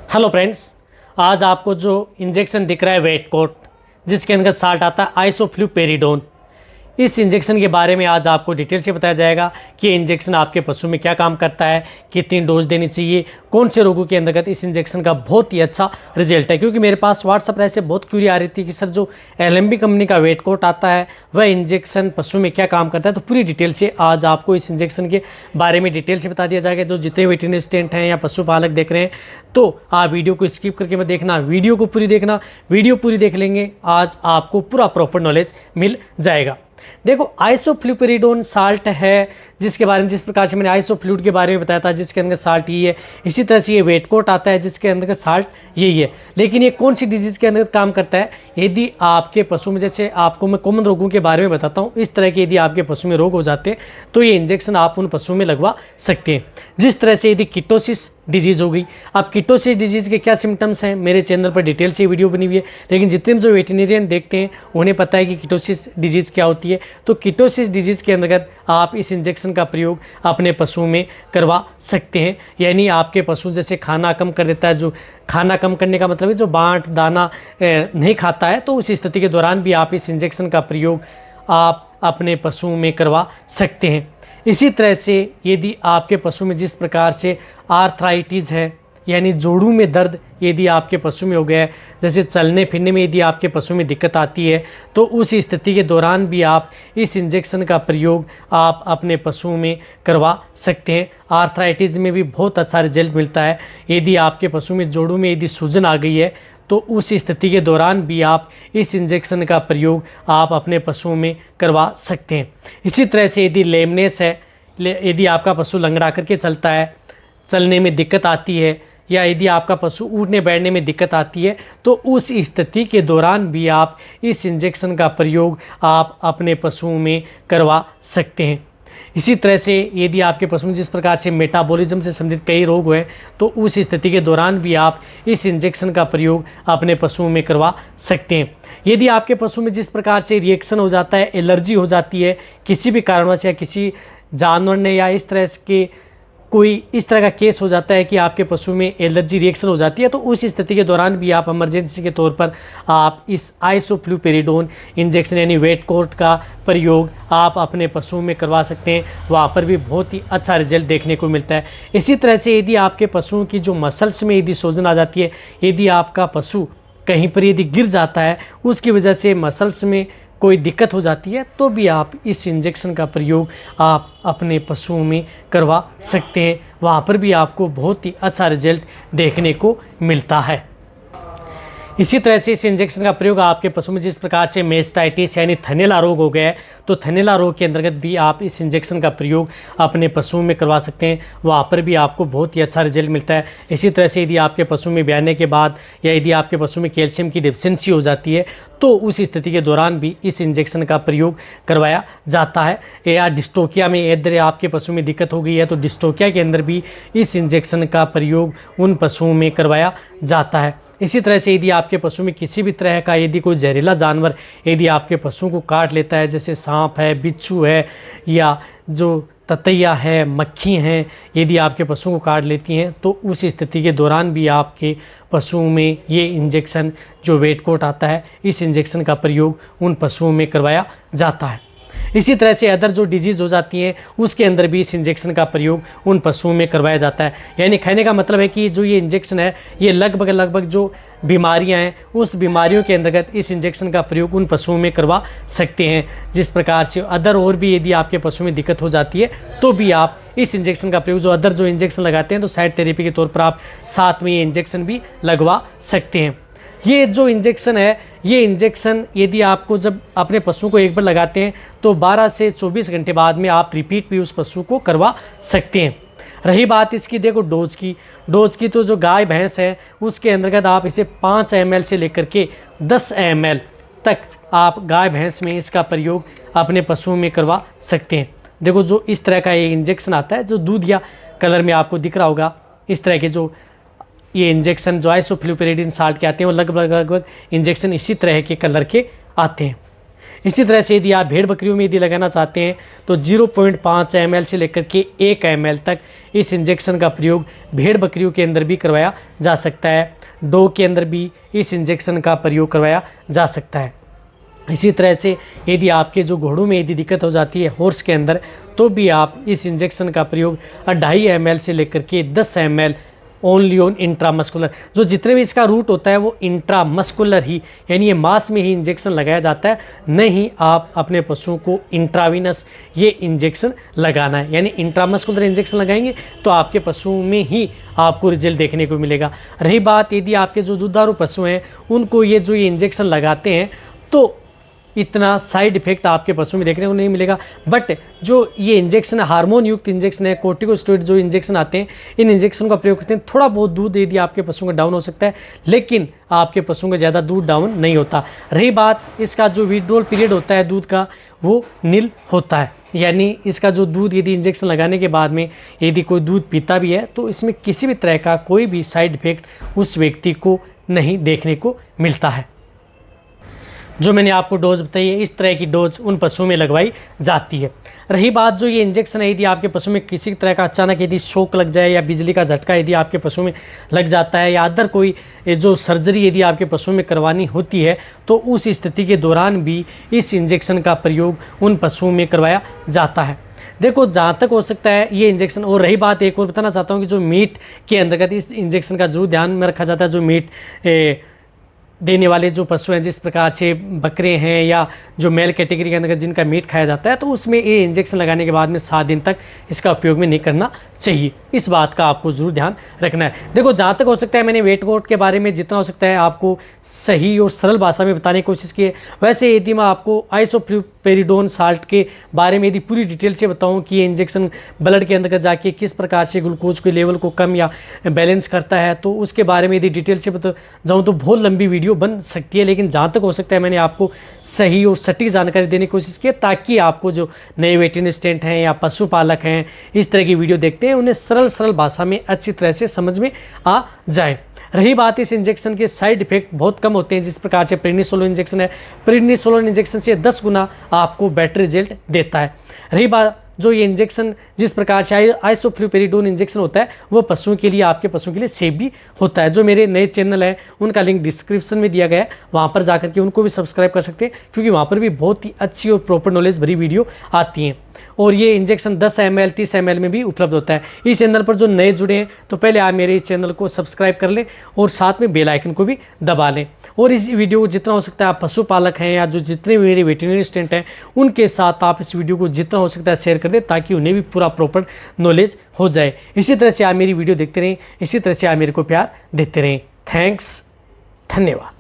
Hello friends, आज आपको जो इंजेक्शन दिख रहा है वेट कोट, जिसके अंदर साल्ट आता है आइसोफ्लुपेरिडोन, इस इंजेक्शन के बारे में आज आपको डिटेल से बताया जाएगा कि ये इंजेक्शन आपके पशु में क्या काम करता है, कितनी डोज देनी चाहिए, कौन से रोगों के अंतर्गत इस इंजेक्शन का बहुत ही अच्छा रिजल्ट है। क्योंकि मेरे पास व्हाट्सअप पर ऐसे बहुत क्यूरी आ रही थी कि सर जो एलएमबी कंपनी का वेट कोट आता है वह इंजेक्शन पशु में क्या काम करता है। तो पूरी डिटेल से आज आपको इस इंजेक्शन के बारे में डिटेल से बता दिया जाएगा। जो जितने वेटरनरी स्टूडेंट हैं या पशुपालक देख रहे हैं तो आप वीडियो को स्किप करके मत देखना, वीडियो को पूरी देखना। वीडियो पूरी देख लेंगे आज आपको पूरा प्रॉपर नॉलेज मिल जाएगा। देखो, आइसोफ्लुपेरिडोन साल्ट है जिसके बारे में, जिस प्रकार से मैंने आइसोफ्लूइड के बारे में बताया था जिसके अंदर साल्ट यही है, इसी तरह से ये वेट कोट आता है जिसके अंदर साल्ट यही है। लेकिन ये कौन सी डिजीज़ के अंदर काम करता है, यदि आपके पशु में, जैसे आपको मैं कॉमन रोगों के बारे में बताता हूँ, इस तरह के यदि आपके पशु में रोग हो जाते हैं तो ये इंजेक्शन आप उन पशुओं में लगवा सकते हैं। जिस तरह से यदि कीटोसिस डिजीज़ हो गई, अब कीटोसिस डिजीज़ के क्या सिम्टम्स हैं, मेरे चैनल पर डिटेल से वीडियो बनी हुई है, लेकिन जितने भी जो वेटरनरियन देखते हैं उन्हें पता है कि कीटोसिस डिजीज़ क्या होती है। तो कीटोसिस डिजीज़ के अंतर्गत आप इस इंजेक्शन का प्रयोग अपने पशुओं में करवा सकते हैं। यानी आपके पशु जैसे खाना कम कर देता है, जो खाना कम करने का मतलब है जो बाँट दाना नहीं खाता है, तो उस स्थिति के दौरान भी आप इस इंजेक्शन का प्रयोग आप अपने पशुओं में करवा सकते हैं। इसी तरह से यदि आपके पशु में जिस प्रकार से आर्थराइटिस है, यानी जोड़ों में दर्द यदि आपके पशु में हो गया है, जैसे चलने फिरने में यदि आपके पशु में दिक्कत आती है, तो उस स्थिति के दौरान भी आप इस इंजेक्शन का प्रयोग आप अपने पशुओं में करवा सकते हैं। आर्थराइटिस में भी बहुत अच्छा रिजल्ट मिलता है। यदि आपके पशु में जोड़ों में यदि सूजन आ गई है तो उस स्थिति के दौरान भी आप इस इंजेक्शन का प्रयोग आप अपने पशुओं में करवा सकते हैं। इसी तरह से यदि लेमनेस है, यदि आपका पशु लंगड़ा करके चलता है, चलने में दिक्कत आती है, या यदि आपका पशु उठने बैठने में दिक्कत आती है, तो उस स्थिति के दौरान भी आप इस इंजेक्शन का प्रयोग आप अपने पशुओं में करवा सकते हैं। इसी तरह से यदि आपके पशु में जिस प्रकार से मेटाबॉलिज्म से संबंधित कई रोग हैं, तो उस स्थिति के दौरान भी आप इस इंजेक्शन का प्रयोग अपने पशुओं में करवा सकते हैं। यदि आपके पशु में जिस प्रकार से रिएक्शन हो जाता है, एलर्जी हो जाती है किसी भी कारणवश, या किसी जानवर ने, या इस तरह के कोई इस तरह का केस हो जाता है कि आपके पशु में एलर्जी रिएक्शन हो जाती है, तो उस स्थिति के दौरान भी आप इमरजेंसी के तौर पर आप इस आइसोफ्लुपेरिडोन इंजेक्शन यानी वेट कोट का प्रयोग आप अपने पशुओं में करवा सकते हैं। वहाँ पर भी बहुत ही अच्छा रिजल्ट देखने को मिलता है। इसी तरह से यदि आपके पशुओं की जो मसल्स में यदि सूजन आ जाती है, यदि आपका पशु कहीं पर यदि गिर जाता है, उसकी वजह से मसल्स में कोई दिक्कत हो जाती है, तो भी आप इस इंजेक्शन का प्रयोग आप अपने पशुओं में करवा सकते हैं। वहाँ पर भी आपको बहुत ही अच्छा रिजल्ट देखने को मिलता है। इसी तरह से इस इंजेक्शन का प्रयोग आपके पशु में जिस प्रकार से मेस्टाइटिस यानी थनैला रोग हो गया है, तो थनैला रोग के अंतर्गत भी आप इस इंजेक्शन का प्रयोग अपने पशुओं में करवा सकते हैं। वहाँ पर भी आपको बहुत ही अच्छा रिजल्ट मिलता है। इसी तरह से यदि आपके पशु में ब्याने के बाद या यदि आपके पशु में कैल्शियम की डिफिशिएंसी हो जाती है, तो उस स्थिति के दौरान भी इस इंजेक्शन का प्रयोग करवाया जाता है। या डिस्टोकिया में यदि आपके पशु में दिक्कत हो गई है, तो डिस्टोकिया के अंदर भी इस इंजेक्शन का प्रयोग उन पशुओं में करवाया जाता है। इसी तरह से यदि आपके पशु में किसी भी तरह का यदि कोई जहरीला जानवर यदि आपके पशुओं को काट लेता है, जैसे सांप है, बिच्छू है, या जो ततैया है, मक्खी हैं, यदि आपके पशुओं को काट लेती हैं, तो उस स्थिति के दौरान भी आपके पशुओं में ये इंजेक्शन जो वेट कोट आता है, इस इंजेक्शन का प्रयोग उन पशुओं में करवाया जाता है। इसी तरह से अदर जो डिजीज़ हो जाती हैं उसके अंदर भी इस इंजेक्शन का प्रयोग उन पशुओं में करवाया जाता है। यानी कहने का मतलब है कि जो ये इंजेक्शन है, ये लगभग जो बीमारियां हैं उस बीमारियों के अंतर्गत इस इंजेक्शन का प्रयोग उन पशुओं में करवा सकते हैं। जिस प्रकार से अदर और भी यदि आपके पशु में दिक्कत हो जाती है, तो भी आप इस इंजेक्शन का प्रयोग, जो अदर जो इंजेक्शन लगाते हैं, तो साइड थेरेपी के तौर पर आप साथ में ये इंजेक्शन भी लगवा सकते हैं। ये जो इंजेक्शन है, ये इंजेक्शन यदि आपको जब अपने पशु को एक बार लगाते हैं, तो 12 से 24 घंटे बाद में आप रिपीट भी उस पशु को करवा सकते हैं। रही बात इसकी, देखो डोज की तो जो गाय भैंस है उसके अंतर्गत आप इसे 5 ml से लेकर के 10 ml तक आप गाय भैंस में इसका प्रयोग अपने पशुओं में करवा सकते हैं। देखो, जो इस तरह का ये इंजेक्शन आता है, जो दूध या कलर में आपको दिख रहा होगा, इस तरह के जो ये इंजेक्शन जो आइसोफ्लुपेरिडोन साल्ट के आते हैं, वो लगभग इंजेक्शन इसी तरह के कलर के आते हैं। इसी तरह से यदि आप भेड़ बकरियों में यदि लगाना चाहते हैं तो 0.5 ml से लेकर के 1 ml तक इस इंजेक्शन का प्रयोग भेड़ बकरियों के अंदर भी करवाया जा सकता है। डॉग के अंदर भी इस इंजेक्शन का प्रयोग करवाया जा सकता है। इसी तरह से यदि आपके जो घोड़ों में यदि दिक्कत हो जाती है हॉर्स के अंदर, तो भी आप इस इंजेक्शन का प्रयोग 2.5 ml से लेकर के 10 ml ओनली ऑन इंट्रामस्कुलर, जो जितने भी इसका रूट होता है वो इंट्रामस्कुलर ही, यानी ये मांस में ही इंजेक्शन लगाया जाता है, नहीं आप अपने पशुओं को इंट्रावीनस ये इंजेक्शन लगाना है। यानी इंट्रामस्कुलर इंजेक्शन लगाएंगे तो आपके पशुओं में ही आपको रिजल्ट देखने को मिलेगा। रही बात यदि आपके जो दुधारू पशु हैं उनको ये जो ये इंजेक्शन लगाते हैं तो इतना साइड इफेक्ट आपके पशु में देखने को नहीं मिलेगा। बट जो ये इंजेक्शन हार्मोन युक्त इंजेक्शन है, कोर्टिकोस्टेरॉइड जो इंजेक्शन आते हैं, इन इंजेक्शन का प्रयोग करते हैं, थोड़ा बहुत दूध यदि आपके पशु का डाउन हो सकता है, लेकिन आपके पशुओं का ज़्यादा दूध डाउन नहीं होता। रही बात इसका जो विड्रॉल पीरियड होता है दूध का, वो नील होता है। यानी इसका जो दूध यदि इंजेक्शन लगाने के बाद में यदि कोई दूध पीता भी है तो इसमें किसी भी तरह का कोई भी साइड इफेक्ट उस व्यक्ति को नहीं देखने को मिलता है। जो मैंने आपको डोज बताई है, इस तरह की डोज उन पशुओं में लगवाई जाती है। रही बात जो ये इंजेक्शन है, यदि आपके पशु में किसी तरह का अचानक यदि शॉक लग जाए या बिजली का झटका यदि आपके पशु में लग जाता है या अदर कोई जो सर्जरी यदि आपके पशु में करवानी होती है, तो उस स्थिति के दौरान भी इस इंजेक्शन का प्रयोग उन पशुओं में करवाया जाता है। देखो जहाँ तक हो सकता है ये इंजेक्शन, और रही बात एक और बताना चाहता हूँ कि जो मीट के अंतर्गत इस इंजेक्शन का जरूर ध्यान में रखा जाता है। जो मीट देने वाले जो पशु हैं, जिस प्रकार से बकरे हैं या जो मेल कैटेगरी के अंदर जिनका मीट खाया जाता है, तो उसमें ये इंजेक्शन लगाने के बाद में 7 दिन तक इसका उपयोग में नहीं करना चाहिए। इस बात का आपको ज़रूर ध्यान रखना है। देखो जहाँ तक हो सकता है मैंने वेट कोट के बारे में जितना हो सकता है आपको सही और सरल भाषा में बताने की कोशिश की है। वैसे यदि मैं आपको आइसोफ्लुपेरिडोन साल्ट के बारे में यदि पूरी डिटेल से बताऊँ कि ये इंजेक्शन ब्लड के अंदर जाके किस प्रकार से ग्लूकोज के लेवल को कम या बैलेंस करता है, तो उसके बारे में यदि डिटेल से बता जाऊँ तो बहुत लंबी वीडियो बन सकती है। लेकिन जहाँ तक हो सकता है मैंने आपको सही और सटीक जानकारी देने की कोशिश की है, ताकि आपको जो नए वेटरनरी असिस्टेंट हैं या पशुपालक हैं इस तरह की वीडियो देखते हैं, उन्हें सरल भाषा में अच्छी तरह से समझ में आ जाए। रही बात इस इंजेक्शन के साइड इफेक्ट बहुत कम होते हैं। जिस प्रकार से प्रेडनिसोलोन इंजेक्शन है, प्रेडनिसोलोन इंजेक्शन से 10 गुना आपको बेटर रिजल्ट देता है। रही बात जो ये इंजेक्शन जिस प्रकार से आइसोफ्लुपेरिडोन इंजेक्शन होता है, वो पशुओं के लिए आपके पशुओं के लिए सेफ भी होता है। जो मेरे नए चैनल है उनका लिंक डिस्क्रिप्शन में दिया गया है, वहाँ पर जाकर के उनको भी सब्सक्राइब कर सकते हैं, क्योंकि वहाँ पर भी बहुत ही अच्छी और प्रॉपर नॉलेज भरी वीडियो आती हैं। और ये इंजेक्शन 10 ml 30 ml में भी उपलब्ध होता है। इस चैनल पर जो नए जुड़े हैं तो पहले आप मेरे इस चैनल को सब्सक्राइब कर लें और साथ में बेल आइकन को भी दबा लें। और इस वीडियो को जितना हो सकता है आप पशुपालक हैं या जो जितने भी मेरे वेटरनरी असिस्टेंट हैं उनके साथ आप इस वीडियो को जितना हो सकता है शेयर कर दें, ताकि उन्हें भी पूरा प्रॉपर नॉलेज हो जाए। इसी तरह से आप मेरी वीडियो देखते रहें, इसी तरह से आप मेरे को प्यार देते रहें। थैंक्स, धन्यवाद।